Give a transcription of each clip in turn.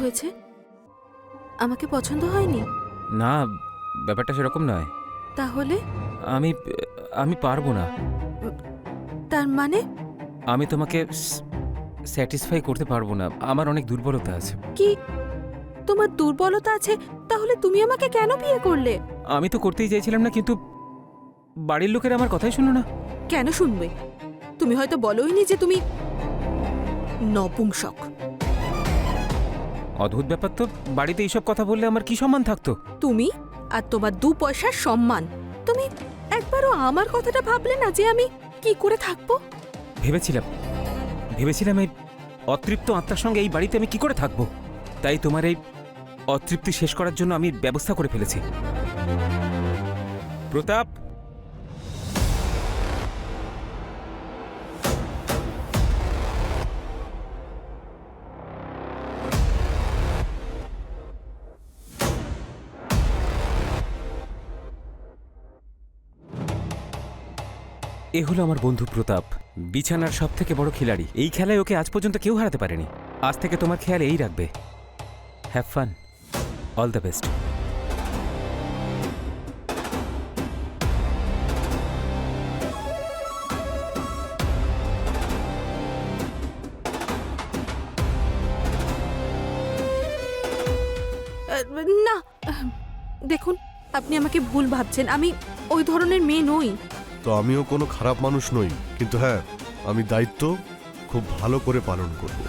হয়েছে? আমাকে পছন্দ হয়নি? না, ব্যাপারটা সেরকম নয়। তাহলে? আমি আমি পারবো না। তার মানে? আমি তোমাকে স্যাটিসফাই করতে পারবো না। আমার অনেক দুর্বলতা আছে। কি তোমার দুর্বলতা আছে? তাহলে তুমি আমাকে কেন বিয়ে করলে? আমি তো করতেই চাইছিলাম না, কিন্তু বাড়ির লোকের আমার কথাই শুনো না। কেন শুনবে? তুমি হয়তো বলোইনি যে তুমি নপুংসক। অদ্ভুত ব্যাপার তো, বাড়িতে এইসব কথা বললে আমার কি সম্মান থাকতো? তুমি আর তোমার 2 পয়সার সম্মান। তুমি একবারও আমার কথাটা ভাবলে না যে আমি কি করে থাকবো? ভেবেছিলাম এই অতৃপ্ত আত্মার সঙ্গে এই বাড়িতে আমি কি করে থাকবো। তাই তোমার এই অতৃপ্তি শেষ করার জন্য আমি ব্যবস্থা করে ফেলেছি। প্রতাপ, এ হলো আমার বন্ধু প্রতাপ, বিছানার সব থেকে বড় খিলাড়ি। এই খেলায় ওকে আজ পর্যন্ত কেউ হারাতে পারেনি। আজ থেকে তোমার খেয়াল এই রাখবে। Have fun, all the best. না, দেখুন, আপনি আমাকে ভুল ভাবছেন। আমি ওই ধরনের মেয়ে নই। তো আমিও কোনো খারাপ মানুষ নই, কিন্তু হ্যাঁ, আমি দায়িত্ব খুব ভালো করে পালন করব।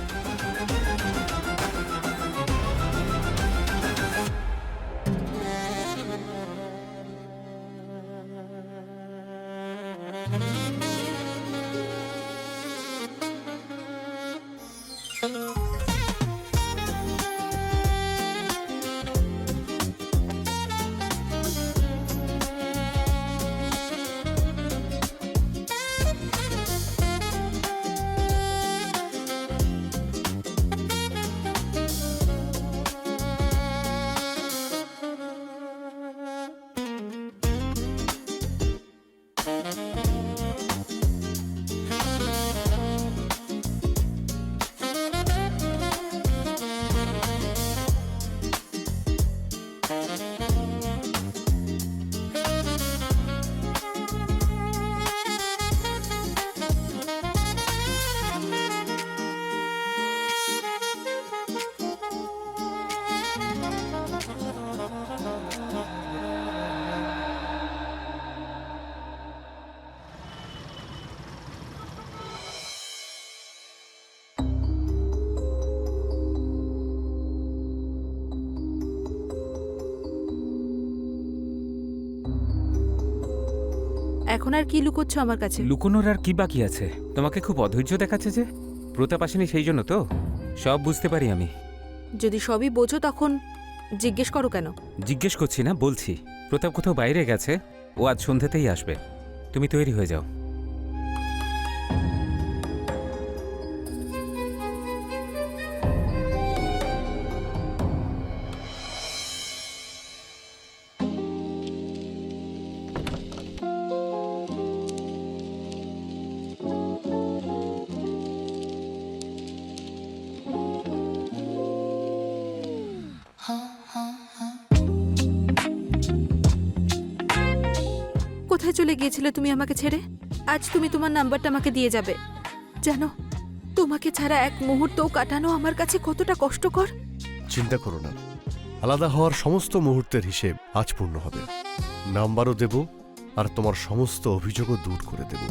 এখন আর কি লুকোচ্ছ আমার কাছে? লুকোনোর আর কি বাকি আছে? তোমাকে খুব অধৈর্য দেখাচ্ছে যে। প্রতাপ আসেনি সেই জন্য তো? সব বুঝতে পারি আমি। যদি সবই বোঝো তখন জিজ্ঞেস করো কেন? জিজ্ঞেস করছি না, বলছি। প্রতাপ কোথাও বাইরে গেছে, ও আজ সন্ধ্যাতেই আসবে। তুমি তৈরি হয়ে যাও। কোথায় চলে গিয়েছিলে তুমি আমাকে ছেড়ে? আজ তুমি তোমার নাম্বারটা আমাকে দিয়ে যাবে। জানো, তোমাকে ছাড়া এক মুহূর্তও কাটানো আমার কাছে কতটা কষ্টকর। চিন্তা করো না, আলাদা হওয়ার সমস্ত মুহূর্তের হিসেব আজ পূর্ণ হবে। নাম্বারও দেব, আর তোমার সমস্ত অভিযোগও দূর করে দেব।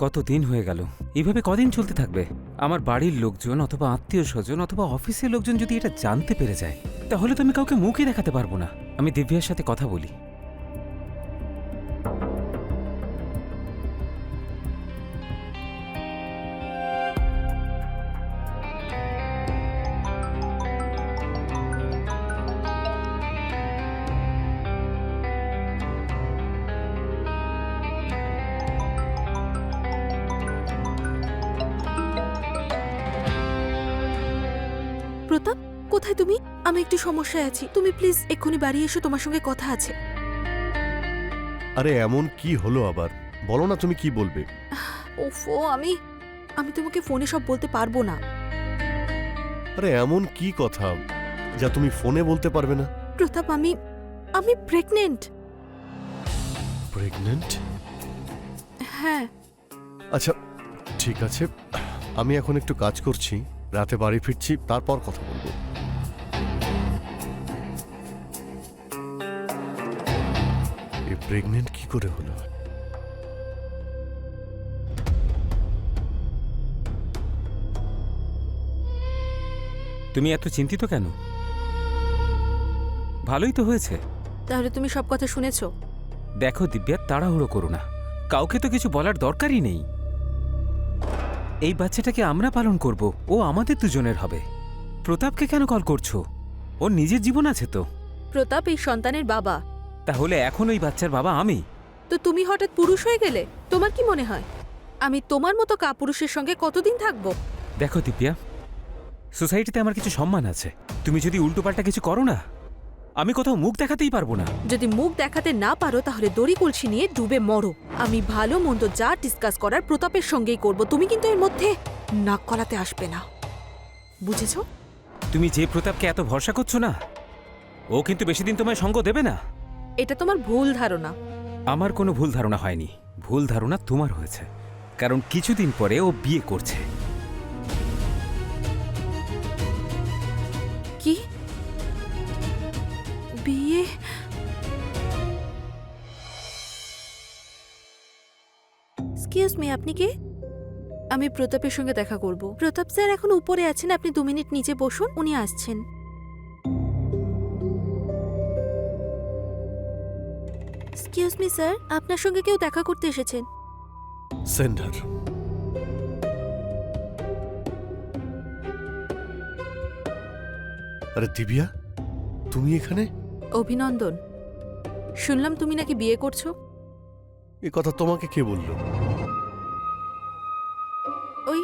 কত দিন হয়ে গেল, এইভাবে কদিন চলতে থাকবে? আমার বাড়ির লোকজন অথবা আত্মীয় স্বজন অথবা অফিসের লোকজন যদি এটা জানতে পেরে যায়, তাহলে তো আমি কাউকে মুখই দেখাতে পারবো না। আমি দিব্যার সাথে কথা বলি। প্রতাপ, কোথায় তুমি? আমি একটু সমস্যায় আছি, তুমি প্লিজ এক্ষুনি বাড়ি এসো, তোমার সঙ্গে কথা আছে। আরে এমন কি হলো আবার? বলো না তুমি কি বলবে। ওফো, আমি আমি তোমাকে ফোনে সব বলতে পারবো না। আরে এমন কি কথা যা তুমি ফোনে বলতে পারবে না? প্রতাপ, আমি আমি প্রেগনেন্ট। প্রেগন্যান্ট? হ্যাঁ। আচ্ছা ঠিক আছে, আমি এখন একটু কাজ করছি, রাতে বাড়ি ফিরছি, তারপর কথা বলবো। এই প্রেগন্যান্ট কি করে হলো? তুমি এত চিন্তিত কেন? ভালোই তো হয়েছে। তাহলে তুমি সব কথা শুনেছো? দেখো দিব্যা, তাড়াহুড়ো করো না, কাউকে তো কিছু বলার দরকারই নেই। এই বাচ্চাটাকে আমরা পালন করব, ও আমাদের দুজনের হবে। প্রতাপকে কেন কল করছো? ওর নিজের জীবন আছে তো। প্রতাপ এই সন্তানের বাবা। তাহলে এখন ওই বাচ্চার বাবা আমি। তো তুমি হঠাৎ পুরুষ হয়ে গেলে? তোমার কি মনে হয় আমি তোমার মতো কাপুরুষের সঙ্গে কতদিন থাকবো? দেখো দিব্যা, সোসাইটিতে আমার কিছু সম্মান আছে। তুমি যদি উল্টোপাল্টা কিছু করো না, আমি কোথাও মুখ দেখাতেই পারবো না। যদি মুখ দেখাতে না পারো তাহলে দড়ি কলসি নিয়ে ডুবে মরো। আমি ভালো মন্দ যা ডিসকাস করার প্রতাপের সঙ্গেই করব, তুমি কিন্তু এর মধ্যে নাক গলাতে আসবে না, বুঝেছো? তুমি যে প্রতাপকে এত ভরসা করছো না, ও কিন্তু বেশি দিন তোমায় সঙ্গ দেবে না। এটা তোমার ভুল ধারণা। আমার কোনো ভুল ধারণা হয়নি, ভুল ধারণা তোমার হয়েছে, কারণ কিছুদিন পরে ও বিয়ে করছে। কি? বিয়ে? এক্সকিউজ মি, আপনি কে? আমি প্রতাপের সঙ্গে দেখা করব। প্রতাপ স্যার এখন উপরে আছেন, আপনি 2 মিনিট নিচে বসুন, উনি আসছেন। এক্সকিউজ মি স্যার, আপনার সঙ্গে কেউ দেখা করতে এসেছেন। সেন্ডার। আরে দিব্যা, তুমি এখানে? অভিনন্দন, শুনলাম তুমি নাকি বিয়ে করছো। এ কথা তোমাকে কে বললো? ওই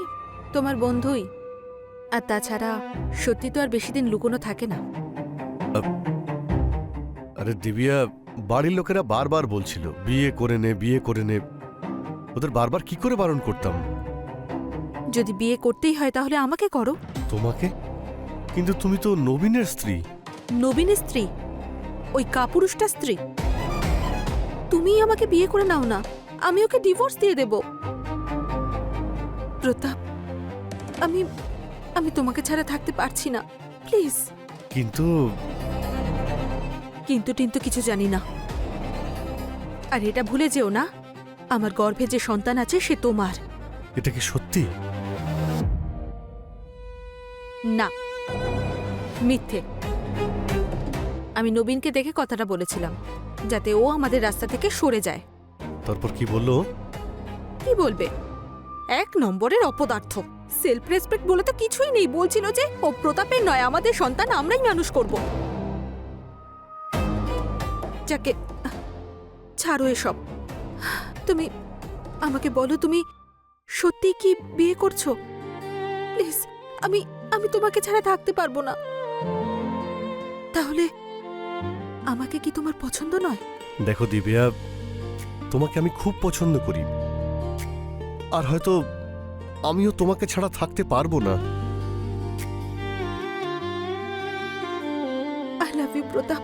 তোমার বন্ধুই। আর তাছাড়া সত্যি তো আর বেশি দিন লুকোনো থাকে না। আরে দিব্যা, বাড়ির লোকেরা বারবার বলছিল বিয়ে করে নে, বিয়ে করে নে। ওদের বারবার কি করে বারণ করতাম? যদি বিয়ে করতেই হয় তাহলে আমাকে করো। তোমাকে? কিন্তু তুমি তো নবীনের স্ত্রী। নবীনের স্ত্রী? ওই কাপুরুষটা স্ত্রী? তুমিই আমাকে বিয়ে করে নাও না, আমি ওকে ডিভোর্স দিয়ে দেব। প্রতাপ, আমি আমি তোমাকে ছাড়া থাকতে পারছি না, প্লিজ। কিন্তু কিন্তু টিন্তু কিছু জানি না। আর এটা ভুলে যেও না, আমার গর্ভে যে সন্তান আছে সে তোমার। এটা কি সত্যি? না, মিথ্যে। আমি নবীনকে দেখে কথাটা বলেছিলাম, যাতে ও আমাদের রাস্তা থেকে সরে যায়। তারপর কি বললো? কি বলবে? 1 নম্বরের অপদার্থ। সেলফ রেসপেক্ট বলে তো কিছুই নেই। বলছিল যে ও প্রতাপের নয়, আমাদের সন্তান আমরাই মানুষ করব। যাকে ছাড়ো এসব। তুমি আমাকে বলো, তুমি সত্যি কি বিয়ে করছো? প্লিজ, আমি আমি তোমাকে ছাড়া থাকতে পারবো না। তাহলে আমাকে কি তোমার পছন্দ নয়? দেখো দিব্যা, তোমাকে আমি খুব পছন্দ করি, আর হয়তো আমিও তোমাকে ছাড়া থাকতে পারবো না। I love you Pratap.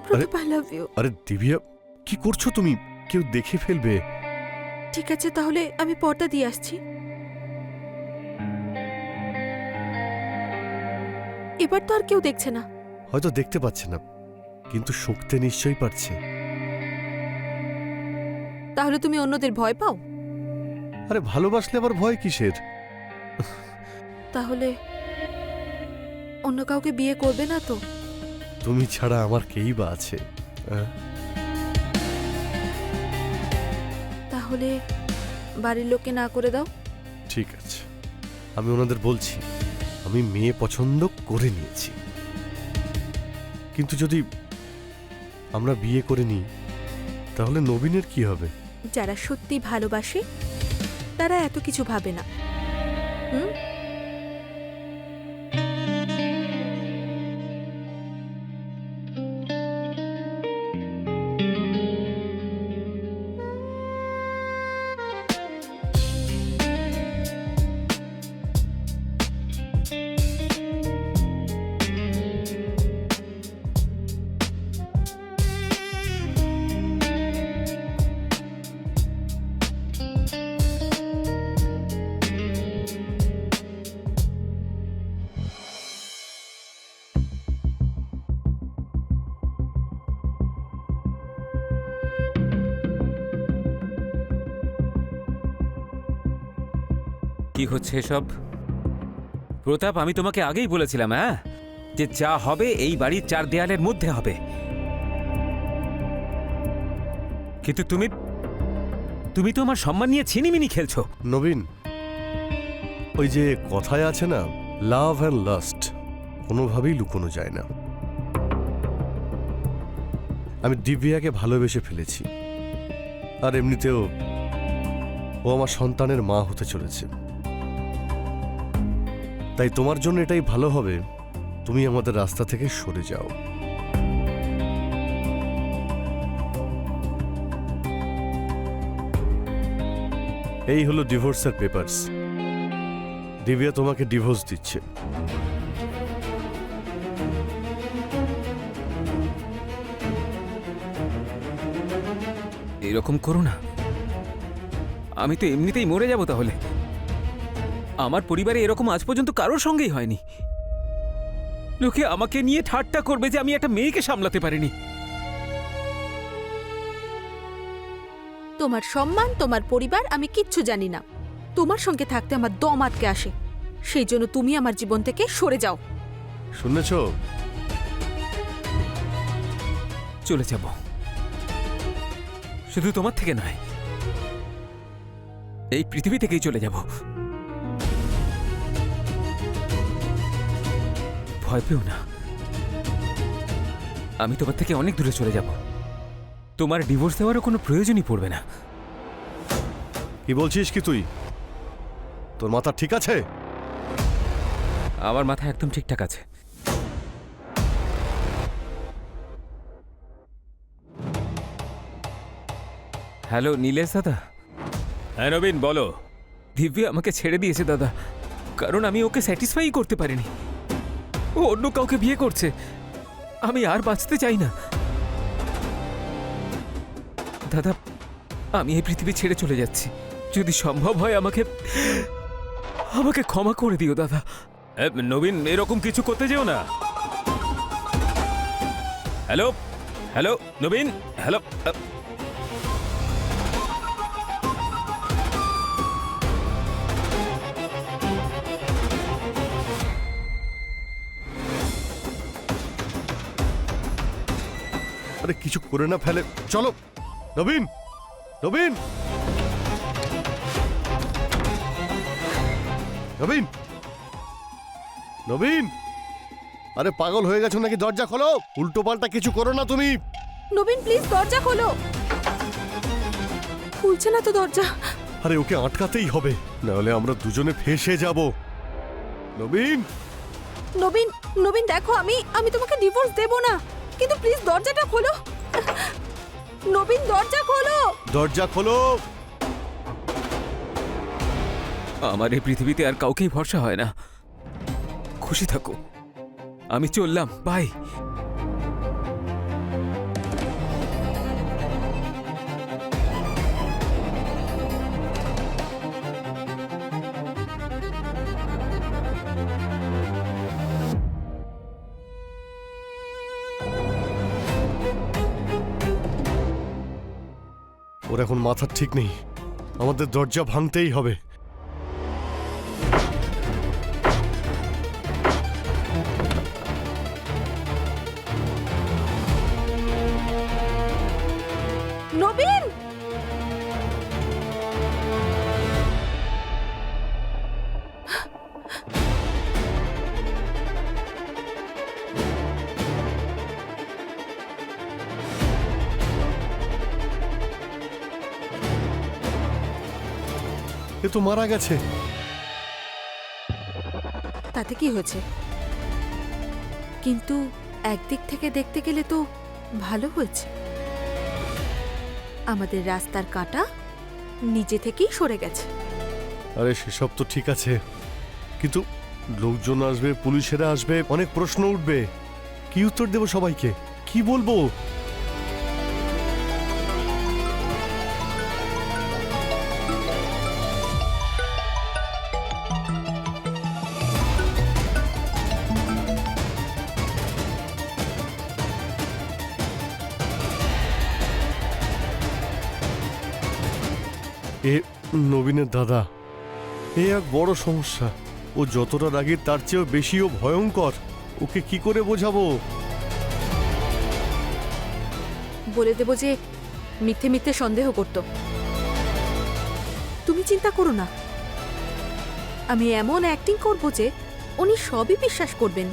Pratap, I love you. আরে দিব্যা, কি করছো তুমি? কেউ দেখে ফেলবে। ঠিক আছে, তাহলে আমি পর্দা দিয়ে আসছি। এবার তো আর কেউ দেখছে না। হয়তো দেখতে পাচ্ছে না, কিন্তু শুঁকতে নিশ্চয়ই পারছে। তাহলে তুমি অন্যদের ভয় পাও? আরে ভালোবাসলে আবার ভয় কিসের? তাহলে অন্য কাউকে বিয়ে করবে না তো? তুমি ছাড়া আমার কেই বা আছে? হ্যাঁ? তাহলে বাড়ির লোককে না করে দাও। ঠিক আছে, আমি ওনাদের বলছি আমি মেয়ে পছন্দ করে নিয়েছি, কিন্তু যদি আমরা বিয়ে করে নিই তাহলে নবীনের কি হবে? যারা সত্যি ভালোবাসে তারা এত কিছু ভাবে না। হুম? কি হচ্ছে এসব? প্রতাপ, আমি তোমাকে আগেই বলেছিলাম হ্যাঁ, যে যা হবে এই বাড়ির চার দেয়ালের মধ্যে হবে। কিন্তু তুমি তো আমার সম্মান নিয়ে ছিনিমিনি খেলছো। নবীন, ওই যে কথায় আছে না, লাভ অ্যান্ড লাস্ট কোনোভাবেই লুকোনো যায় না। আমি দিব্যাকে ভালোবেসে ফেলেছি, আর এমনিতেও ও আমার সন্তানের মা হতে চলেছে। তাই তোমার জন্য এটাই ভালো হবে তুমি আমাদের রাস্তা থেকে সরে যাও। এই হলো ডিভোর্সের পেপারস। দিব্যা তোমাকে ডিভোর্স দিচ্ছে। এরকম করো না, আমি তো এমনিতেই মরে যাব তাহলে। আমার পরিবারে এরকম আজ পর্যন্ত কারোর সঙ্গেই হয়নি। লোকে আমাকে নিয়ে ঠাট্টা করবে যে আমি একটা মেয়েকে সামলাতে পারিনি। তোমার সম্মান, তোমার পরিবার আমি কিচ্ছু জানি না। তোমার সঙ্গে থাকতে আমার দম আটকে আসে। সেই জন্য তুমি আমার জীবন থেকে সরে যাও। শুনেছ? চলে যাব, শুধু তোমার থেকে নয়, এই পৃথিবী থেকেই চলে যাব। ভয় পেও না, আমি তোমার থেকে অনেক দূরে চলে যাব। তোমার ডিভোর্স দেওয়ারও কোনো প্রয়োজনই পড়বে না। কি বলছিস কি তুই? তোর মাথা ঠিক আছে? আমার মাথা একদম ঠিকঠাক আছে। হ্যালো নীলেশ দাদা। হ্যাঁ নবীন, বলো। দিব্যা আমাকে ছেড়ে দিয়েছে দাদা, কারণ আমি ওকে স্যাটিসফাই করতে পারিনি। ও অন্য কাউকে বিয়ে করছে। আমি আর বাঁচতে চাই না দাদা। আমি এই পৃথিবী ছেড়ে চলে যাচ্ছি। যদি সম্ভব হয় আমাকে ক্ষমা করে দিও দাদা। নবীন, এরকম কিছু করতে যেও না। হ্যালো হ্যালো নবীন, হ্যালো। আরে কিছু করে না ফেলে, চলো। নবীন, নবীন, নবীন, নবীন, আরে পাগল হয়ে গেছো নাকি? দরজা খোলো। উল্টো পাল্টা কিছু করো না তুমি। নবীন প্লিজ দরজা খোলো। খুলছে না তো দরজা। আরে ওকে আটকাতেই হবে, নাহলে আমরা দুজনে ফেঁসে যাব। নবীন, নবীন, নবীন দেখো, আমি তোমাকে ডিভোর্স দেব না, কিন্তু প্লিজ দরজাটা খোলো। নবীন দরজা খোলো। দরজা খোলো। আমার এই পৃথিবীতে আর কাউকেই ভরসা হয় না। খুশি থাকো, আমি চললাম, বাই। ওর এখন মাথা ঠিক নেই, আমাদের দরজা ভাঙতেই হবে। নবীন, এ তো মারা গেছে। তাতে কি হয়েছে? কিন্তু একদিক থেকে দেখতে গেলে তো ভালো হয়েছে। আমাদের রাস্তার কাঁটা নিজে থেকেই সরে গেছে। আরে সেসব তো ঠিক আছে, কিন্তু লোকজন আসবে, পুলিশেরা আসবে, অনেক প্রশ্ন উঠবে। কি উত্তর দেব সবাইকে? কি বলবো? এ নবীনের দাদা, এ এক বড় সমস্যা। ও যতটা রাগী তার চেয়েও বেশি ও ভয়ঙ্কর। ওকে কি করে বোঝাবো? বলে দেব যে মিথ্যে মিথ্যে সন্দেহ করত। তুমি চিন্তা করো না, আমি এমন অ্যাক্টিং করব যে উনি সবই বিশ্বাস করবেন।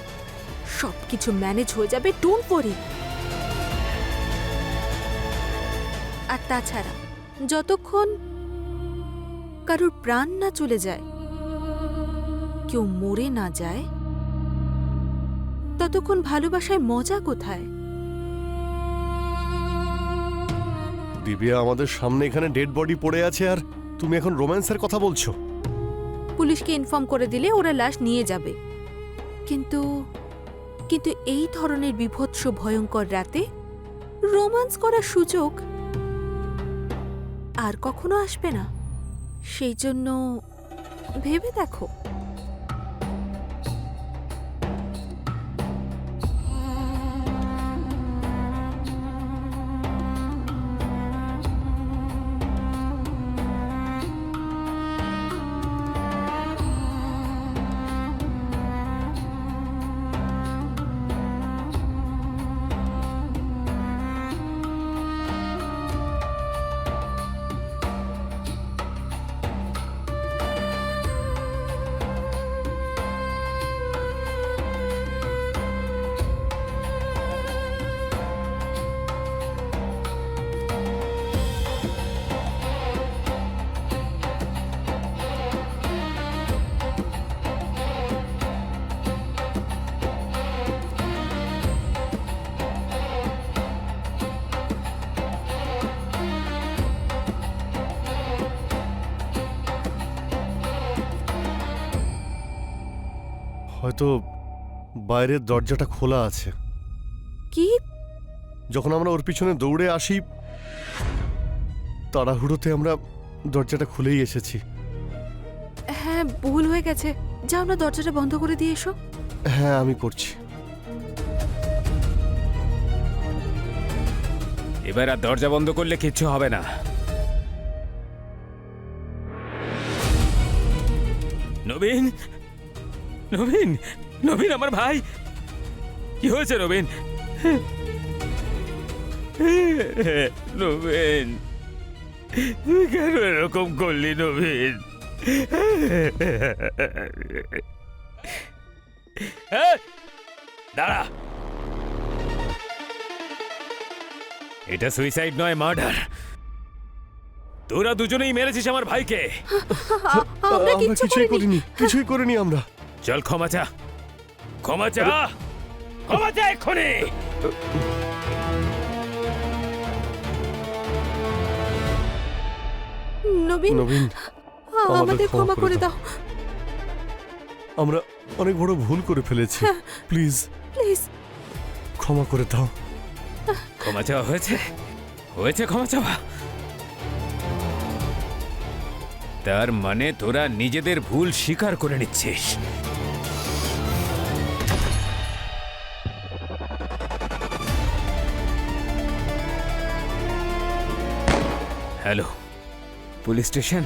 সবকিছু ম্যানেজ হয়ে যাবে, ডোন্ট ওয়ারি। আর তাছাড়া যতক্ষণ কারোর প্রাণ না চলে যায়, কেউ মরে না যায়, ততক্ষণ ভালোবাসায় মজা কোথায়? দিব্যা, আমাদের সামনে এখানে ডেড বডি পড়ে আছে আর তুমি এখন রোম্যান্সের কথা বলছো? পুলিশকে ইনফর্ম করে দিলে ওরা লাশ নিয়ে যাবে। কিন্তু কিন্তু এই ধরনের বিভৎস ভয়ঙ্কর রাতে রোম্যান্স করার সুযোগ আর কখনো আসবে না। সেই জন্য ভেবে দেখো। হয়তো বাইরের দরজাটা খোলা আছে। কি? যখন আমরা ওর পিছনে দৌড়ে আসি, তাড়াহুড়োতে আমরা দরজাটা খুলেই এসেছি। হ্যাঁ, ভুল হয়ে গেছে। যাও না, দরজাটা বন্ধ করে দিয়ে এসো। হ্যাঁ, আমি করছি। এবার আর দরজা বন্ধ করলে কিচ্ছু হবে না। নবীন, নবীন, নবীন আমার ভাই, কি হয়েছে নবীন? নবীন, তুই কেন এরকম করলি নবীন? দাঁড়া, এটা সুইসাইড নয়, মার্ডার। তোরা দুজনেই মেরেছিস আমার ভাইকে। আমরা আমরা কিচ্ছু কিছুই করিনি। করিনি, কিছুই করিনি আমরা। চল ক্ষমা চা, ক্ষমা চা, ক্ষমা চা এক্ষুনি। নবীন, নবীন, আমাদের ক্ষমা করে দাও। আমরা অনেক বড় ভুল করে ফেলেছি। Please please. ক্ষমা করে দাও। ক্ষমা চাওয়া হয়েছে, হয়েছে ক্ষমা চাওয়া। তার মানে তোরা নিজেদের ভুল স্বীকার করে নিচ্ছিস। Hello, police station